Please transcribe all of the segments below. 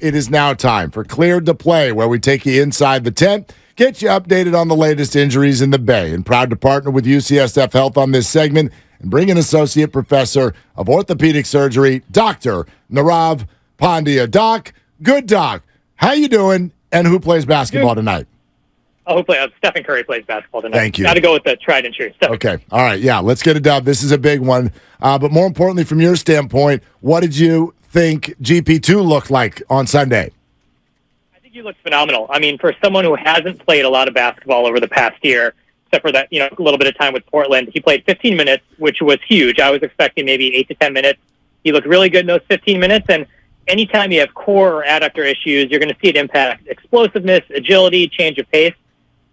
It is now time for Cleared to Play, where we take you inside the tent, get you updated on the latest injuries in the Bay, and proud to partner with UCSF Health on this segment and bring in Associate Professor of Orthopedic Surgery, Dr. Nirav Pandya. Doc, good doc. How you doing, and who plays basketball tonight? Oh, Stephen Curry plays basketball tonight. Thank you. Got to go with the tried and true. Okay. All right. Yeah, let's get a dub. This is a big one. But more importantly, from your standpoint, what did you think GP2 looked like on Sunday? I think he looked phenomenal. I mean, for someone who hasn't played a lot of basketball over the past year, except for that, a little bit of time with Portland, he played 15 minutes, which was huge. I was expecting maybe 8 to 10 minutes. He looked really good in those 15 minutes. And anytime you have core or adductor issues, you're going to see it impact explosiveness, agility, change of pace.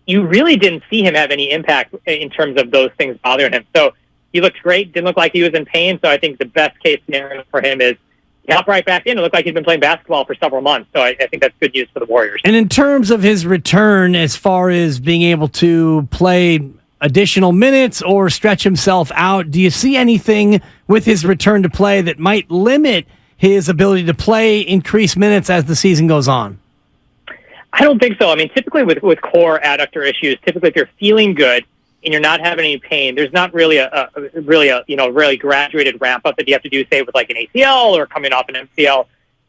You really didn't see him have any impact in terms of those things bothering him. So he looked great. Didn't look like he was in pain. So I think the best case scenario for him is he hopped right back in. It looked like he's been playing basketball for several months. So I think that's good news for the Warriors. And in terms of his return, as far as being able to play additional minutes or stretch himself out, do you see anything with his return to play that might limit his ability to play increased minutes as the season goes on? I don't think so. I mean, typically with core adductor issues, typically if you're feeling good and you're not having any pain, there's not really a really graduated ramp up that you have to do, say, with like an ACL or coming off an MCL.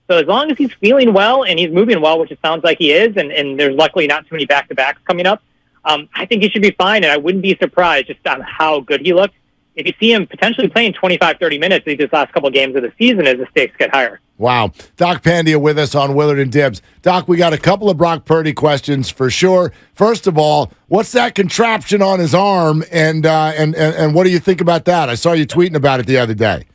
So as long as he's feeling well and he's moving well, which it sounds like he is, and there's luckily not too many back-to-backs coming up, I think he should be fine, and I wouldn't be surprised just on how good he looked if you see him potentially playing 25, 30 minutes these last couple of games of the season as the stakes get higher. Wow. Doc Pandya with us on Willard and Dibs. Doc, we got a couple of Brock Purdy questions for sure. First of all, what's that contraption on his arm, and what do you think about that? I saw you tweeting about it the other day.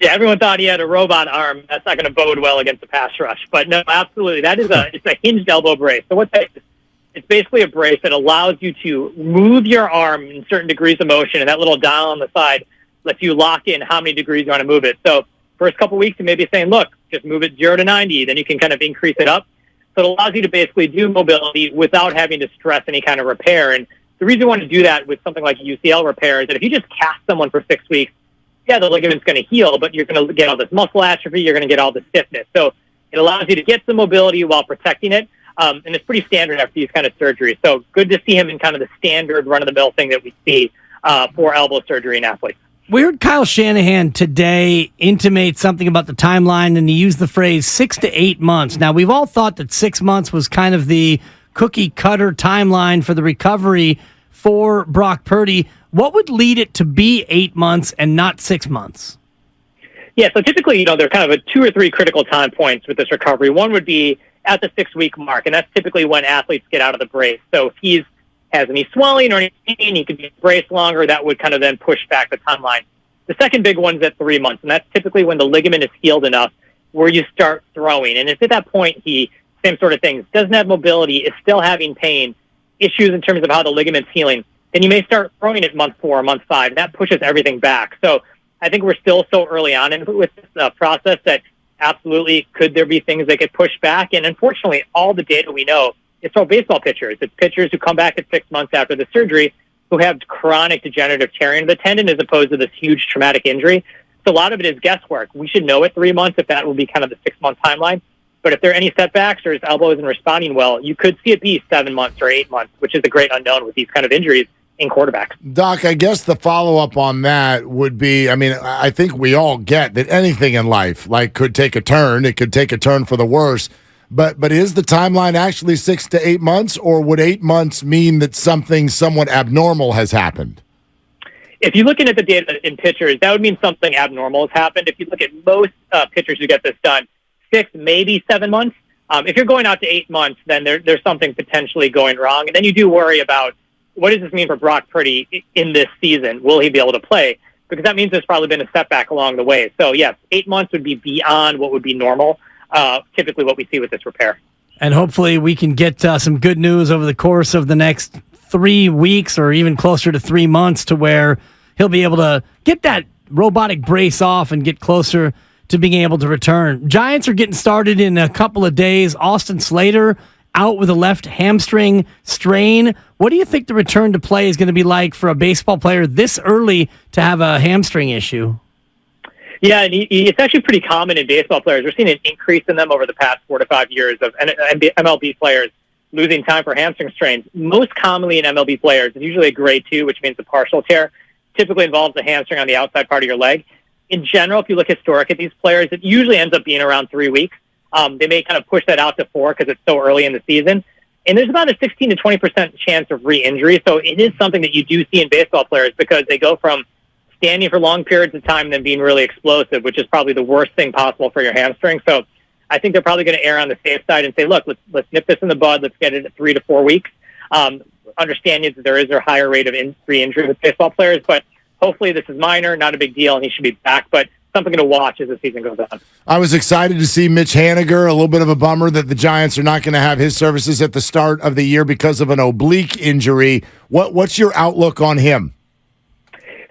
Yeah, everyone thought he had a robot arm. That's not going to bode well against the pass rush. But no, absolutely. That is it's a hinged elbow brace. So what that is, it's basically a brace that allows you to move your arm in certain degrees of motion, and that little dial on the side lets you lock in how many degrees you want to move it. So first couple weeks, you may be saying, look, just move it 0 to 90. Then you can kind of increase it up. So it allows you to basically do mobility without having to stress any kind of repair. And the reason you want to do that with something like UCL repair is that if you just cast someone for 6 weeks, yeah, the ligament's going to heal, but you're going to get all this muscle atrophy. You're going to get all the stiffness. So it allows you to get some mobility while protecting it. And it's pretty standard after these kind of surgeries. So good to see him in kind of the standard run-of-the-mill thing that we see for elbow surgery in athletes. We heard Kyle Shanahan today intimate something about the timeline, and he used the phrase 6 to 8 months. Now, we've all thought that 6 months was kind of the cookie-cutter timeline for the recovery for Brock Purdy. What would lead it to be 8 months and not 6 months? Yeah, so typically, there are kind of 2 or 3 critical time points with this recovery. One would be at the 6-week mark, and that's typically when athletes get out of the brace. So if he has any swelling or any pain, he could be braced longer. That would kind of then push back the timeline. The second big one is at 3 months, and that's typically when the ligament is healed enough where you start throwing. And if at that point he, same sort of things, doesn't have mobility, is still having pain, issues in terms of how the ligament's healing, then you may start throwing at month 4 or month 5, and that pushes everything back. So I think we're still so early on with this process that absolutely could there be things that get pushed back. And unfortunately, all the data we know is for baseball pitchers. It's pitchers who come back at 6 months after the surgery who have chronic degenerative tearing of the tendon as opposed to this huge traumatic injury. So a lot of it is guesswork. We should know at 3 months if that will be kind of the 6-month timeline. But if there are any setbacks or his elbow isn't responding well, you could see it be 7 months or 8 months, which is the great unknown with these kind of injuries in quarterbacks. Doc, I guess the follow-up on that would be, I think we all get that anything in life could take a turn. It could take a turn for the worse. But is the timeline actually 6 to 8 months, or would 8 months mean that something somewhat abnormal has happened? If you're looking at the data in pitchers, that would mean something abnormal has happened. If you look at most pitchers who get this done, 6, maybe 7 months. If you're going out to 8 months, then there's something potentially going wrong. And then you do worry about, what does this mean for Brock Purdy in this season? Will he be able to play? Because that means there's probably been a setback along the way. So, yes, 8 months would be beyond what would be normal, typically what we see with this repair. And hopefully we can get some good news over the course of the next 3 weeks or even closer to 3 months to where he'll be able to get that robotic brace off and get closer to being able to return. Giants are getting started in a couple of days. Austin Slater out with a left hamstring strain. What do you think the return to play is going to be like for a baseball player this early to have a hamstring issue? Yeah, and it's actually pretty common in baseball players. We're seeing an increase in them over the past 4 to 5 years of MLB players losing time for hamstring strains. Most commonly in MLB players, it's usually a grade 2, which means a partial tear. Typically involves the hamstring on the outside part of your leg. In general, if you look historic at these players, it usually ends up being around 3 weeks. They may kind of push that out to 4 because it's so early in the season. And there's about a 16 to 20% chance of re-injury. So it is something that you do see in baseball players because they go from standing for long periods of time and then being really explosive, which is probably the worst thing possible for your hamstring. So I think they're probably going to err on the safe side and say, look, let's nip this in the bud. Let's get it at 3 to 4 weeks. Understanding that there is a higher rate of re-injury with baseball players, but hopefully this is minor, not a big deal, and he should be back. But something to watch as the season goes on. I was excited to see Mitch Haniger. A little bit of a bummer that the Giants are not going to have his services at the start of the year because of an oblique injury. What's your outlook on him?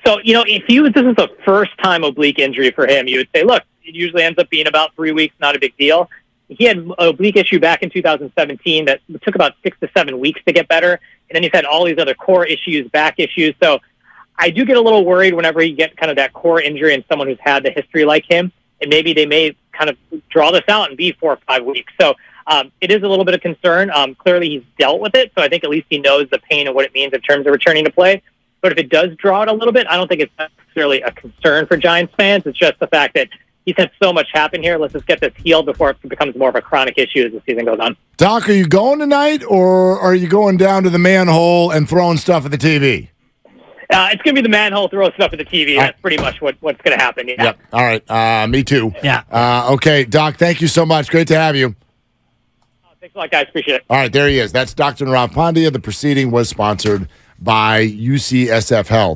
So, if this is the first time oblique injury for him, you would say, look, it usually ends up being about 3 weeks, not a big deal. He had an oblique issue back in 2017 that took about 6 to 7 weeks to get better. And then he's had all these other core issues, back issues. So I do get a little worried whenever you get kind of that core injury in someone who's had the history like him. And maybe they may kind of draw this out and be 4 or 5 weeks. So it is a little bit of concern. Clearly he's dealt with it. So I think at least he knows the pain and what it means in terms of returning to play. But if it does draw it a little bit, I don't think it's necessarily a concern for Giants fans. It's just the fact that he's had so much happen here. Let's just get this healed before it becomes more of a chronic issue as the season goes on. Doc, are you going tonight, or are you going down to the manhole and throwing stuff at the TV? It's going to be the manhole, throw stuff at the TV. That's pretty much what's going to happen. Yeah. Yep. All right. Me too. Yeah. Okay, Doc, thank you so much. Great to have you. Thanks a lot, guys. Appreciate it. All right, there he is. That's Dr. Nirav Pandya. The proceeding was sponsored by UCSF Health.